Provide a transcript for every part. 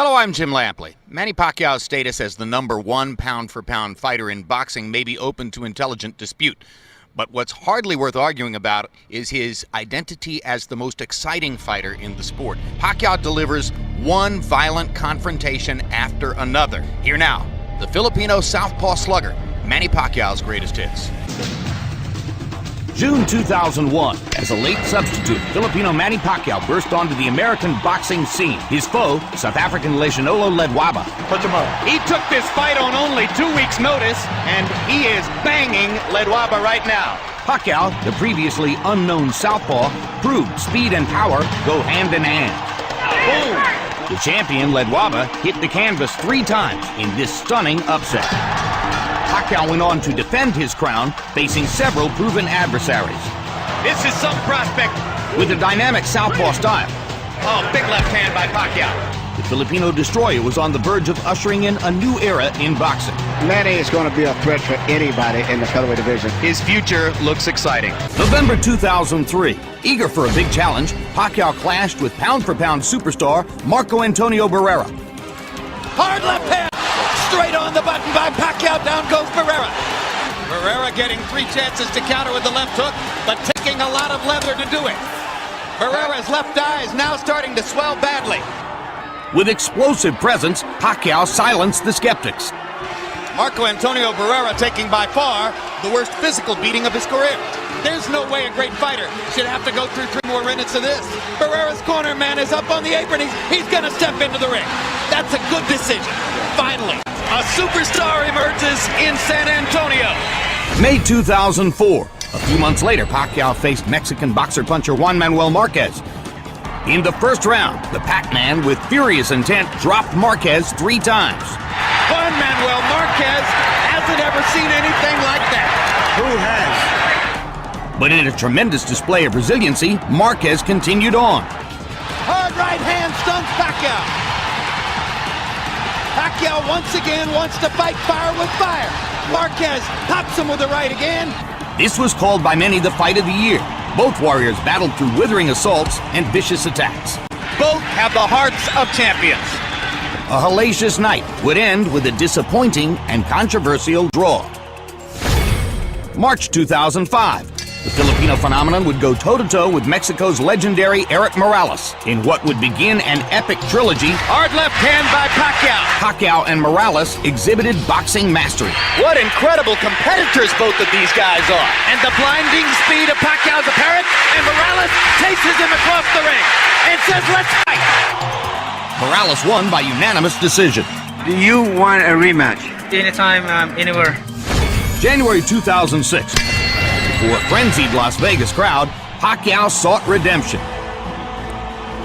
Hello, I'm Jim Lampley. Manny Pacquiao's status as the #1 pound-for-pound fighter in boxing may be open to intelligent dispute. But what's hardly worth arguing about is his identity as the most exciting fighter in the sport. Pacquiao delivers one violent confrontation after another. Here now, the Filipino southpaw slugger, Manny Pacquiao's greatest hits. June 2001, as a late substitute, Filipino Manny Pacquiao burst onto the American boxing scene. His foe, South African Lesionolo Ledwaba. Put him up. He took this fight on only 2 weeks' notice, and he is banging Ledwaba right now. Pacquiao, the previously unknown southpaw, proved speed and power go hand in hand. Boom! The champion, Ledwaba, hit the canvas 3 times in this stunning upset. Pacquiao went on to defend his crown, facing several proven adversaries. This is some prospect. With a dynamic southpaw style, Oh, big left hand by Pacquiao. the Filipino destroyer was on the verge of ushering in a new era in boxing. Manny is going to be a threat for anybody in the featherweight division. His future looks exciting. November 2003. Eager for a big challenge, Pacquiao clashed with pound-for-pound superstar Marco Antonio Barrera. Hard left hand. Straight on the button by Pacquiao. Down goes Barrera. Barrera getting 3 chances to counter with the left hook, but taking a lot of leather to do it. Barrera's left eye is now starting to swell badly. With explosive presence, Pacquiao silenced the skeptics. Marco Antonio Barrera taking by far the worst physical beating of his career. There's no way a great fighter should have to go through 3 more minutes of this. Barrera's corner man is up on the apron. He's going to step into the ring. That's a good decision. Finally, a superstar emerges in San Antonio. May 2004. A few months later, Pacquiao faced Mexican boxer-puncher Juan Manuel Marquez. In the first round, the Pac-Man, with furious intent, dropped Marquez 3 times. Juan Manuel Marquez hasn't ever seen anything like that. Who has? But in a tremendous display of resiliency, Marquez continued on. Hard right hand stuns Pacquiao. Pacquiao once again wants to fight fire with fire. Marquez pops him with the right again. This was called by many the fight of the year. Both warriors battled through withering assaults and vicious attacks. Both have the hearts of champions. A hellacious night would end with a disappointing and controversial draw. March 2005. The Filipino phenomenon would go toe-to-toe with Mexico's legendary Erik Morales in what would begin an epic trilogy. Hard left hand by Pacquiao. Pacquiao and Morales exhibited boxing mastery. What incredible competitors both of these guys are. And the blinding speed of Pacquiao's apparent, and Morales chases him across the ring and says, "Let's fight." Morales won by unanimous decision. Do you want a rematch? Anytime, anywhere. January 2006. For a frenzied Las Vegas crowd, Pacquiao sought redemption.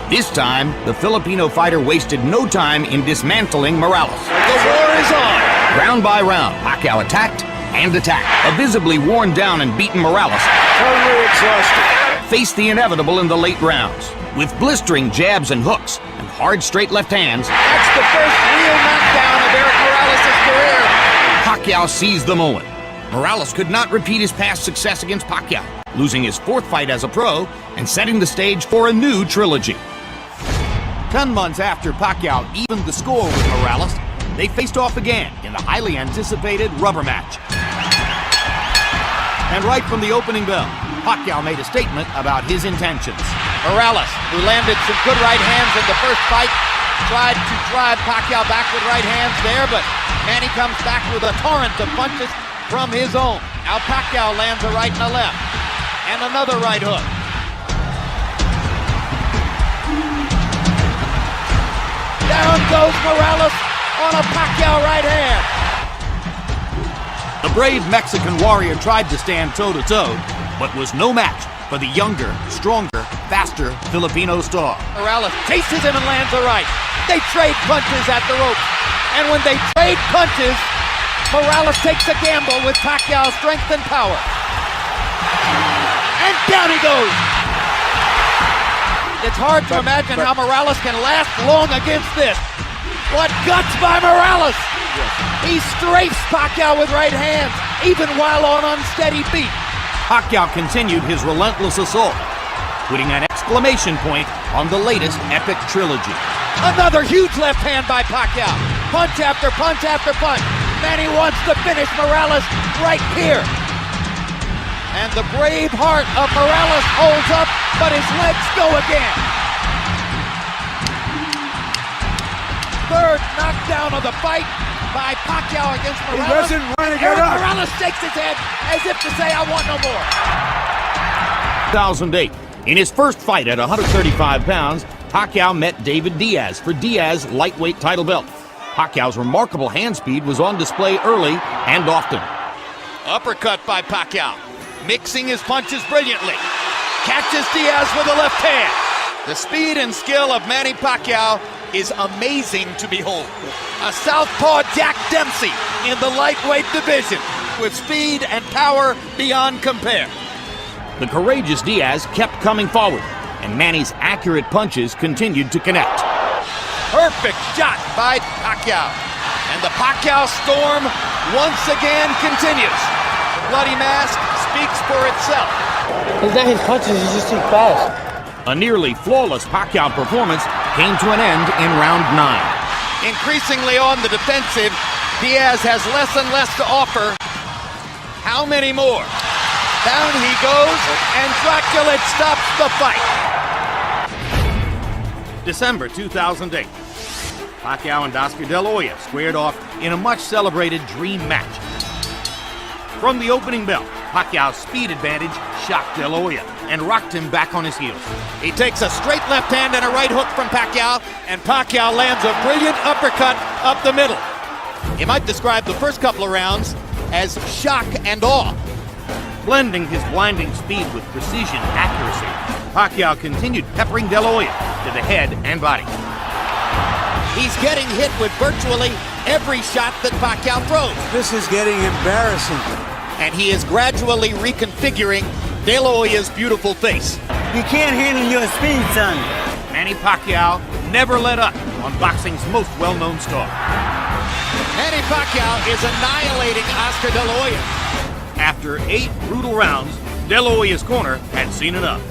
This time, the Filipino fighter wasted no time in dismantling Morales. The war is on. Round by round, Pacquiao attacked and attacked. A visibly worn down and beaten Morales Totally exhausted. faced the inevitable in the late rounds. With blistering jabs and hooks and hard straight left hands, That's the first real knockdown of Erik Morales' career. Pacquiao seized the moment. Morales could not repeat his past success against Pacquiao, losing his 4th fight as a pro and setting the stage for a new trilogy. 10 months after Pacquiao evened the score with Morales, they faced off again in the highly anticipated rubber match. And right from the opening bell, Pacquiao made a statement about his intentions. Morales, who landed some good right hands in the first fight, tried to drive Pacquiao back with right hands there, but Manny comes back with a torrent of punches from his own. Now Pacquiao lands a right and a left, and another right hook. Down goes Morales on a Pacquiao right hand. The brave Mexican warrior tried to stand toe-to-toe, but was no match for the younger, stronger, faster Filipino star. Morales chases him and lands a right. They trade punches at the ropes, and when they trade punches, Morales takes a gamble with Pacquiao's strength and power. And down he goes. It's hard to imagine how Morales can last long against this. What guts by Morales! He strafes Pacquiao with right hands, even while on unsteady feet. Pacquiao continued his relentless assault, putting an exclamation point on the latest epic trilogy. Another huge left hand by Pacquiao. Punch after punch after punch. Manny wants to finish Morales right here. And the brave heart of Morales holds up, but his legs go again. Third knockdown of the fight by Pacquiao against Morales. He doesn't want to get up. Morales shakes his head as if to say, I want no more. 2008. In his first fight at 135 pounds, Pacquiao met David Diaz for Diaz's lightweight title belt. Pacquiao's remarkable hand speed was on display early and often. Uppercut by Pacquiao, mixing his punches brilliantly. Catches Diaz with a left hand. The speed and skill of Manny Pacquiao is amazing to behold. A southpaw Jack Dempsey in the lightweight division with speed and power beyond compare. The courageous Diaz kept coming forward, and Manny's accurate punches continued to connect. Perfect shot by Pacquiao. And the Pacquiao storm once again continues. The bloody mask speaks for itself. It's not his punches, he's just too fast. A nearly flawless Pacquiao performance came to an end in round 9. Increasingly on the defensive, Diaz has less and less to offer. How many more? Down he goes, and Dracula stops the fight. December 2008. Pacquiao and Oscar De La Hoya squared off in a much-celebrated dream match. From the opening bell, Pacquiao's speed advantage shocked De La Hoya and rocked him back on his heels. He takes a straight left hand and a right hook from Pacquiao, and Pacquiao lands a brilliant uppercut up the middle. You might describe the first couple of rounds as shock and awe. Blending his blinding speed with precision and accuracy, Pacquiao continued peppering De La Hoya to the head and body. He's getting hit with virtually every shot that Pacquiao throws. This is getting embarrassing. And he is gradually reconfiguring De La Hoya's beautiful face. You can't handle your speed, son. Manny Pacquiao never let up on boxing's most well-known star. Manny Pacquiao is annihilating Oscar De La Hoya. After 8 brutal rounds, De La Hoya's corner had seen enough.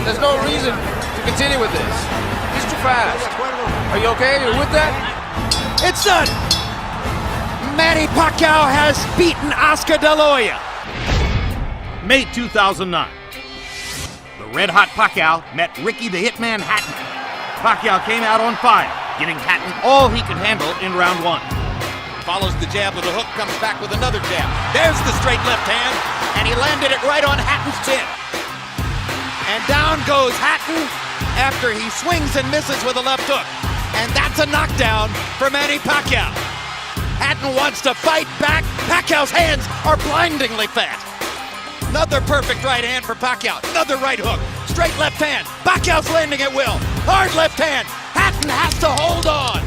There's no reason to continue with this. He's too fast. Are you okay? Are you with that? It's done! Manny Pacquiao has beaten Oscar De La Hoya. May 2009. The red-hot Pacquiao met Ricky the Hitman Hatton. Pacquiao came out on fire, giving Hatton all he could handle in round 1. Follows the jab with a hook, comes back with another jab. There's the straight left hand, and he landed it right on Hatton's chin. And down goes Hatton after he swings and misses with a left hook. And that's a knockdown for Manny Pacquiao. Hatton wants to fight back. Pacquiao's hands are blindingly fast. Another perfect right hand for Pacquiao. Another right hook. Straight left hand. Pacquiao's landing at will. Hard left hand. Hatton has to hold on.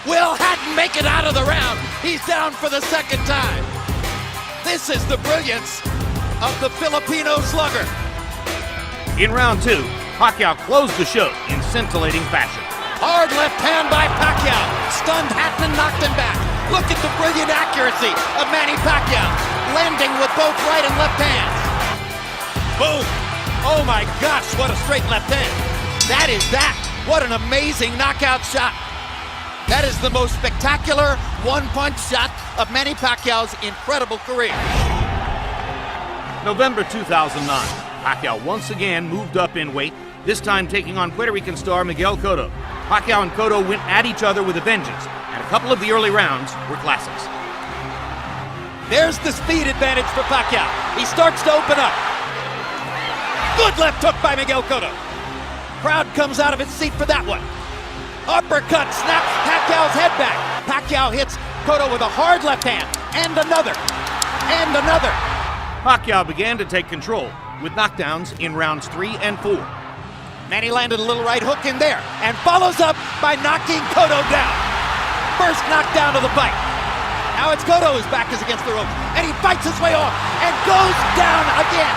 Will Hatton make it out of the round? He's down for the second time. This is the brilliance of the Filipino slugger. In round 2, Pacquiao closed the show in scintillating fashion. Hard left hand by Pacquiao. Stunned Hatton and knocked him back. Look at the brilliant accuracy of Manny Pacquiao, landing with both right and left hands. Boom. Oh my gosh, what a straight left hand. That is that. What an amazing knockout shot. That is the most spectacular one-punch shot of Manny Pacquiao's incredible career. November 2009, Pacquiao once again moved up in weight, this time taking on Puerto Rican star Miguel Cotto. Pacquiao and Cotto went at each other with a vengeance, and a couple of the early rounds were classics. There's the speed advantage for Pacquiao. He starts to open up. Good left hook by Miguel Cotto. Crowd comes out of its seat for that one. Uppercut snaps Pacquiao's head back. Pacquiao hits Cotto with a hard left hand, and another, and another. Pacquiao began to take control with knockdowns in rounds 3 and 4. Manny landed a little right hook in there, and follows up by knocking Cotto down. First knockdown of the fight. Now it's Cotto whose back is against the ropes, and he fights his way off, and goes down again.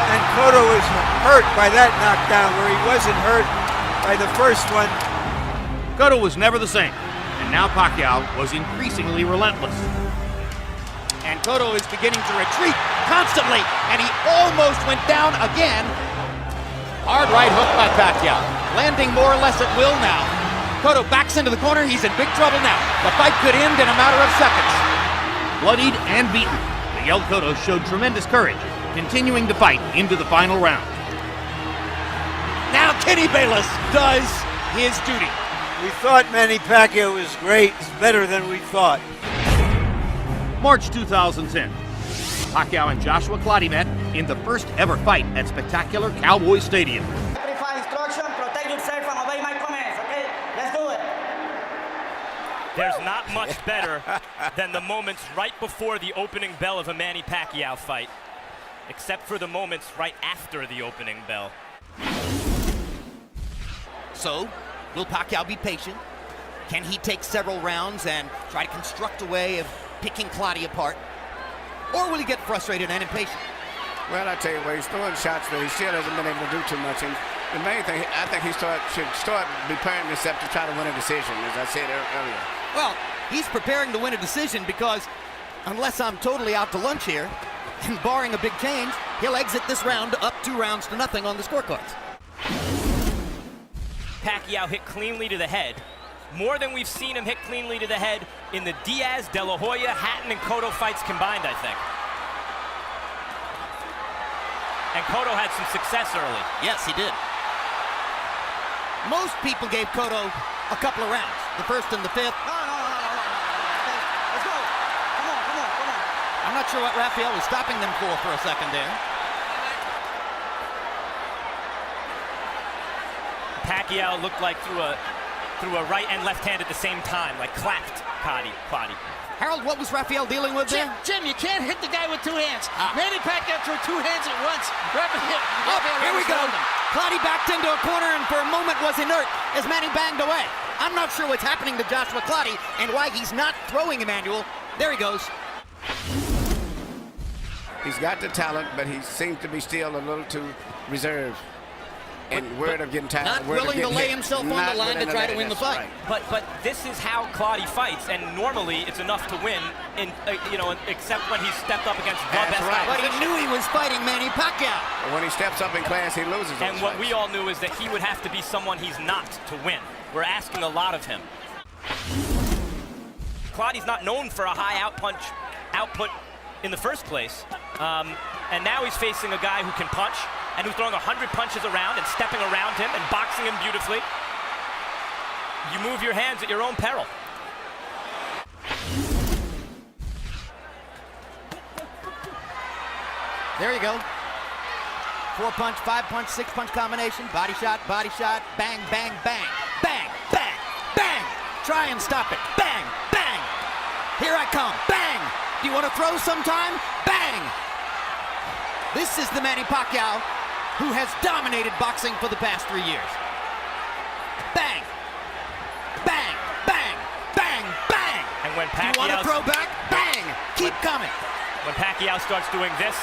And Cotto is hurt by that knockdown where he wasn't hurt by the first one. Cotto was never the same, and now Pacquiao was increasingly relentless. And Cotto is beginning to retreat constantly, and he almost went down again. Hard right hook by Pacquiao, landing more or less at will now. Cotto backs into the corner. He's in big trouble now. The fight could end in a matter of seconds. Bloodied and beaten, Miguel Cotto showed tremendous courage, continuing to fight into the final round. Now Kenny Bayless does his duty. We thought Manny Pacquiao was great. It's better than we thought. March 2010. Pacquiao and Joshua Clottey met in the first ever fight at spectacular Cowboy Stadium. Simplify instruction, protect yourself and obey my commands, okay? Let's do it. There's not much better than the moments right before the opening bell of a Manny Pacquiao fight, except for the moments right after the opening bell. So, will Pacquiao be patient? Can he take several rounds and try to construct a way of picking Clottey apart? Or will he get frustrated and impatient? Well, I tell you what, he's throwing shots, but he still hasn't been able to do too much. And the main thing, I think he should start preparing himself to try to win a decision, as I said earlier. Well, he's preparing to win a decision because, unless I'm totally out to lunch here, and barring a big change, he'll exit this round up 2-0 on the scorecards. Pacquiao hit cleanly to the head, more than we've seen him hit cleanly to the head in the Diaz, De La Hoya, Hatton, and Cotto fights combined, I think. And Cotto had some success early. Yes, he did. Most people gave Cotto a couple of rounds, the first and the fifth. No. Let's go. Come on. I'm not sure what Rafael was stopping them for a second there. Pacquiao looked like threw a right and left hand at the same time, like clapped Clottey. Harold, what was Rafael dealing with there? Jim, you can't hit the guy with two hands. Manny Pacquiao threw two hands at once. Here we go. Clottey backed into a corner and for a moment was inert as Manny banged away. I'm not sure what's happening to Joshua Clottey and why he's not throwing Emmanuel. There he goes. He's got the talent, but he seems to be still a little too reserved. And word of getting tired. Not willing to lay himself on the line to try to win the fight. Right. But this is how Clottey fights, and normally it's enough to win, except when he stepped up against the best guy. But he knew he was fighting Manny Pacquiao. But when he steps up in class, he loses. And what we all knew is that he would have to be someone he's not to win. We're asking a lot of him. Clottey's not known for a high output in the first place, and now he's facing a guy who can punch and who's throwing 100 punches around and stepping around him and boxing him beautifully. You move your hands at your own peril. There you go. 4-punch, 5-punch, 6-punch combination. Body shot, bang, bang, bang. Bang, bang, bang. Try and stop it. Bang, bang. Here I come. Bang. Do you want to throw sometime? Bang. This is the Manny Pacquiao who has dominated boxing for the past 3 years. Bang. Bang, bang, bang, bang. And when Do you want to throw back? Bang. Keep coming. When Pacquiao starts doing this,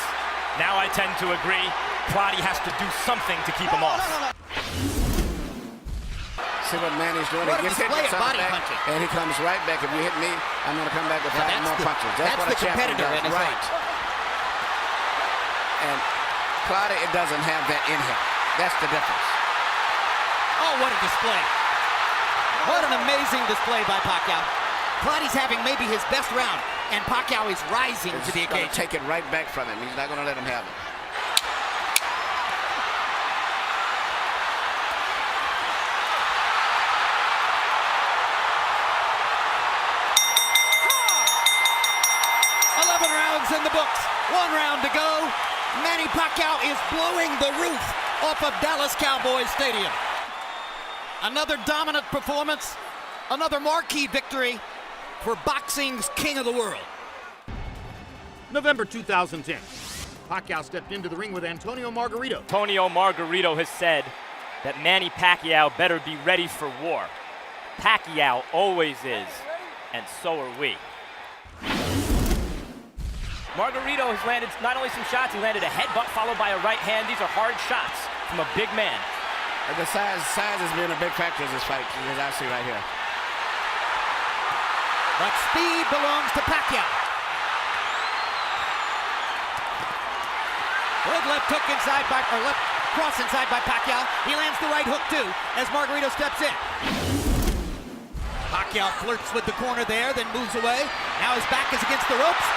now I tend to agree, Clottey has to do something to keep him off. See what Manny's doing. What He a gets hit display with of body something, punching. and he comes right back. If you hit me, I'm going to come back with 5 more punches. That's what the a champion competitor does. in his Right. And Clottey, it doesn't have that in him. That's the difference. Oh, what a display. What an amazing display by Pacquiao. Clottey's having maybe his best round, and Pacquiao is rising to the He's going occasion. to take it right back from him. He's not going to let him have it. In the books. 1 round to go. Manny Pacquiao is blowing the roof off of Dallas Cowboys Stadium. Another dominant performance, another marquee victory for boxing's king of the world. November 2010. Pacquiao stepped into the ring with Antonio Margarito. Antonio Margarito has said that Manny Pacquiao better be ready for war. Pacquiao always is, and so are we. Margarito has landed not only some shots, he landed a headbutt followed by a right hand. These are hard shots from a big man. And the size has been a big factor in this fight, as I see right here. But speed belongs to Pacquiao. Good left hook inside or left cross inside by Pacquiao. He lands the right hook too as Margarito steps in. Pacquiao flirts with the corner there, then moves away. Now his back is against the ropes.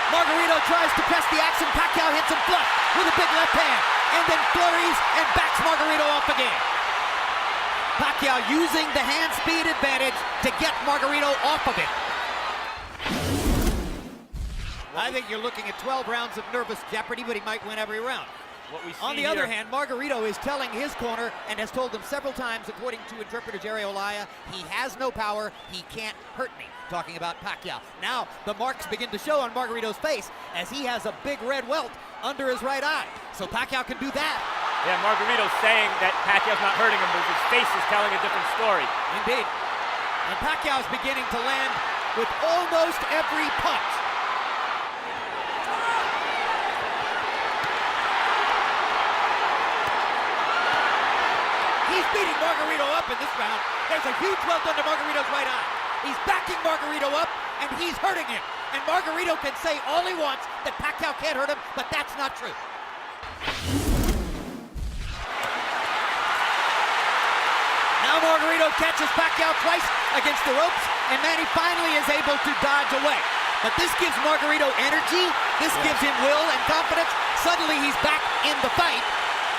Margarito tries to press the action. Pacquiao hits him flush with a big left hand, and then flurries and backs Margarito off again. Pacquiao using the hand speed advantage to get Margarito off of it. I think you're looking at 12 rounds of nervous jeopardy, but he might win every round. What we see On the other hand, Margarito is telling his corner and has told them several times, according to interpreter Jerry Olaya, he has no power, he can't hurt me. Talking about Pacquiao. Now the marks begin to show on Margarito's face as he has a big red welt under his right eye. So Pacquiao can do that. Yeah, Margarito's saying that Pacquiao's not hurting him, but his face is telling a different story. Indeed. And Pacquiao's beginning to land with almost every punch. He's beating Margarito up in this round. There's a huge welt under Margarito's right eye. He's backing Margarito up, and he's hurting him. And Margarito can say all he wants that Pacquiao can't hurt him, but that's not true. Now Margarito catches Pacquiao twice against the ropes, and Manny finally is able to dodge away. But this gives Margarito energy, this gives him will and confidence. Suddenly he's back in the fight,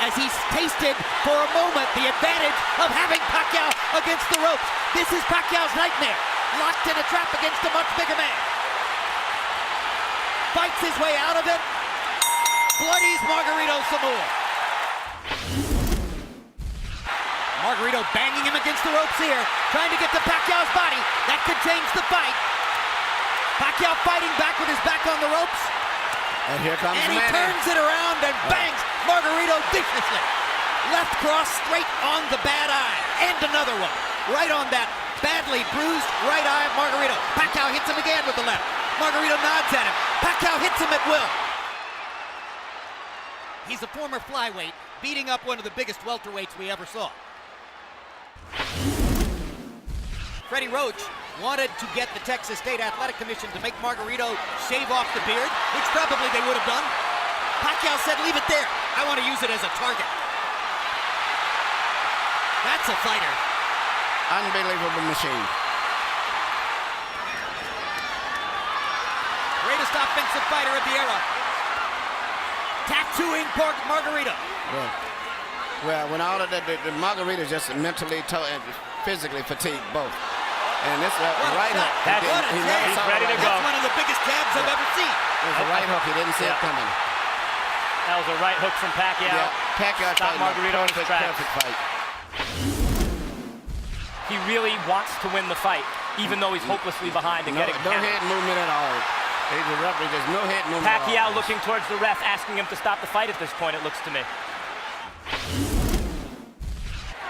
as he's tasted for a moment the advantage of having Pacquiao against the ropes. This is Pacquiao's nightmare, locked in a trap against a much bigger man. Fights his way out of it, bloodies Margarito some more. Margarito banging him against the ropes here, trying to get to Pacquiao's body. That could change the fight. Pacquiao fighting back with his back on the ropes. And here comes And he Manny. turns it around and bangs Margarito viciously. Left cross straight on the bad eye. And another one. Right on that badly bruised right eye of Margarito. Pacquiao hits him again with the left. Margarito nods at him. Pacquiao hits him at will. He's a former flyweight, beating up one of the biggest welterweights we ever saw. Freddie Roach wanted to get the Texas State Athletic Commission to make Margarito shave off the beard, which probably they would have done. Pacquiao said, leave it there. I want to use it as a target. That's a fighter. Unbelievable machine. Greatest offensive fighter of the era. Tattooing Margarito. Well, when all of the Margarito's just mentally and physically fatigued both. And this right hook. He's ready to go. That's one of the biggest jabs I've ever seen. It was a right hook. He didn't see it coming. That was a right hook from Pacquiao. Yeah, Pacquiao stopped Margarito in his tracks. Perfect fight. He really wants to win the fight, even though he's hopelessly behind and getting No counted. head movement at all. The referee, there's no head movement Pacquiao at all. looking towards the ref, asking him to stop the fight at this point, it looks to me.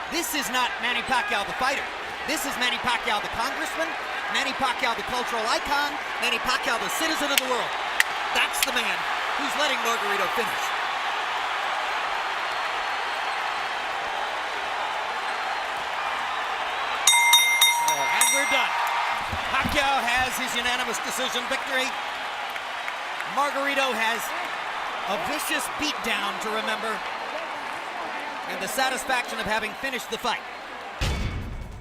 This is not Manny Pacquiao the fighter. This is Manny Pacquiao the congressman, Manny Pacquiao the cultural icon, Manny Pacquiao the citizen of the world. That's the man who's letting Margarito finish. And we're done. Pacquiao has his unanimous decision victory. Margarito has a vicious beatdown to remember, and the satisfaction of having finished the fight.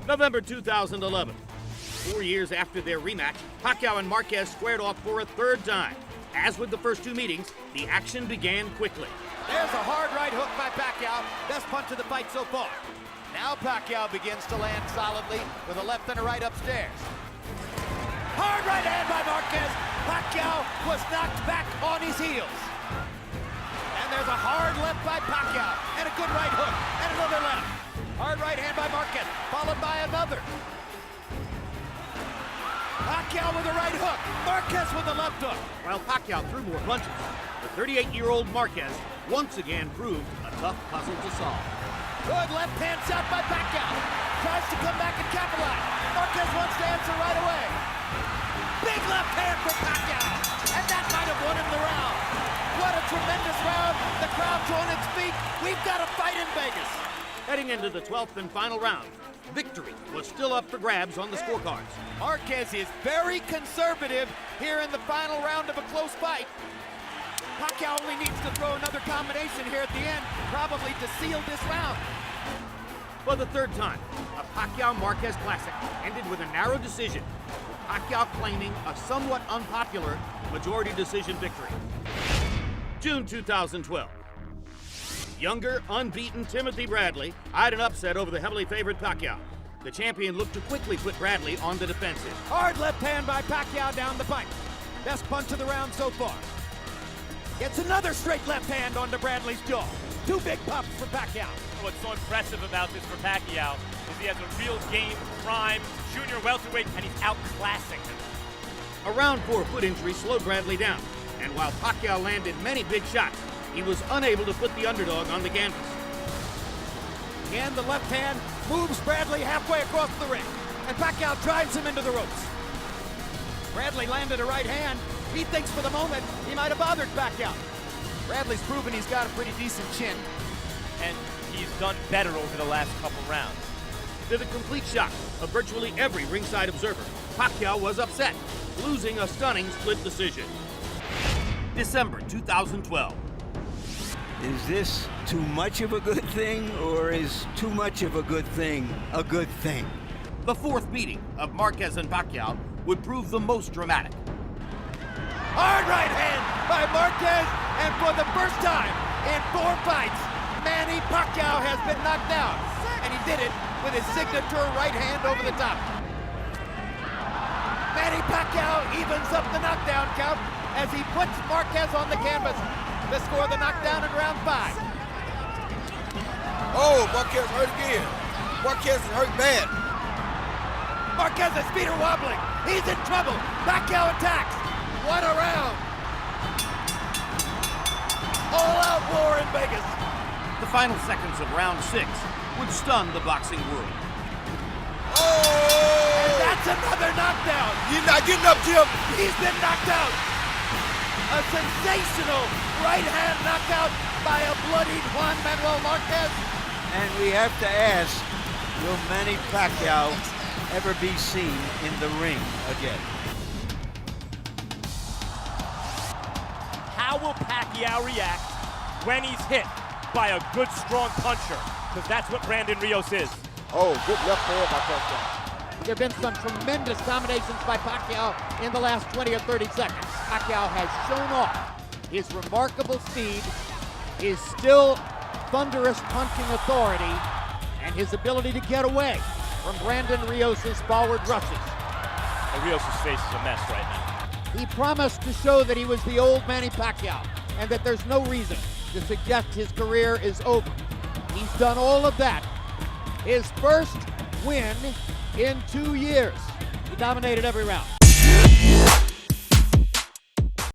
November 2011. 4 years after their rematch, Pacquiao and Marquez squared off for a third time. As with the first two meetings, the action began quickly. There's a hard right hook by Pacquiao. Best punch of the fight so far. Now Pacquiao begins to land solidly with a left and a right upstairs. Hard right hand by Marquez. Pacquiao was knocked back on his heels. And there's a hard left by Pacquiao. And a good right hook. And another left. Hard right hand by Marquez, followed by another. Pacquiao with a right hook. Marquez with a left hook. While Pacquiao threw more punches, the 38-year-old Marquez once again proved a tough puzzle to solve. Good left hand shot by Pacquiao. Tries to come back and capitalize. Marquez wants to answer right away. Big left hand for Pacquiao. And that might have won him the round. What a tremendous round. The crowd's on its feet. We've got a fight in Vegas. Heading into the 12th and final round, victory was still up for grabs on the scorecards. Marquez is very conservative here in the final round of a close fight. Pacquiao only needs to throw another combination here at the end, probably to seal this round. For the third time, a Pacquiao-Marquez Classic ended with a narrow decision, with Pacquiao claiming a somewhat unpopular majority decision victory. June 2012. Younger, unbeaten Timothy Bradley eyed an upset over the heavily favored Pacquiao. The champion looked to quickly put Bradley on the defensive. Hard left hand by Pacquiao down the pipe. Best punch of the round so far. Gets another straight left hand onto Bradley's jaw. Two big pops for Pacquiao. What's so impressive about this for Pacquiao is he has a real game, prime, junior welterweight, and he's outclassing him. A round 4 foot injury slowed Bradley down, and while Pacquiao landed many big shots, he was unable to put the underdog on the canvas. Again, the left hand moves Bradley halfway across the ring, and Pacquiao drives him into the ropes. Bradley landed a right hand. He thinks for the moment he might have bothered Pacquiao. Bradley's proven he's got a pretty decent chin. And he's done better over the last couple rounds. To the complete shock of virtually every ringside observer, Pacquiao was upset, losing a stunning split decision. December 2012. Is this too much of a good thing, or is too much of a good thing a good thing? The fourth meeting of Marquez and Pacquiao would prove the most dramatic. Hard right hand by Marquez, and for the first time in 4 fights, Manny Pacquiao has been knocked out, and he did it with his signature right hand over the top. Manny Pacquiao evens up the knockdown count as he puts Marquez on the canvas to score the knockdown in round 5. Oh, Marquez hurt again. Marquez is hurt bad. Marquez's feet are wobbling. He's in trouble. Pacquiao attacks. What a round. All-out war in Vegas. The final seconds of round 6 would stun the boxing world. Oh! And that's another knockdown. You're not getting up, Jim. He's been knocked out. A sensational right-hand knockout by a bloodied Juan Manuel Marquez. And we have to ask, will Manny Pacquiao ever be seen in the ring again? How will Pacquiao react when he's hit by a good, strong puncher? Because that's what Brandon Rios is. Oh, good left hand by Pacquiao. There have been some tremendous combinations by Pacquiao in the last 20 or 30 seconds. Pacquiao has shown off his remarkable speed, his still thunderous punching authority, and his ability to get away from Brandon Rios' forward rushes. Rios' face is a mess right now. He promised to show that he was the old Manny Pacquiao and that there's no reason to suggest his career is over. He's done all of that. His first win in 2 years. He dominated every round.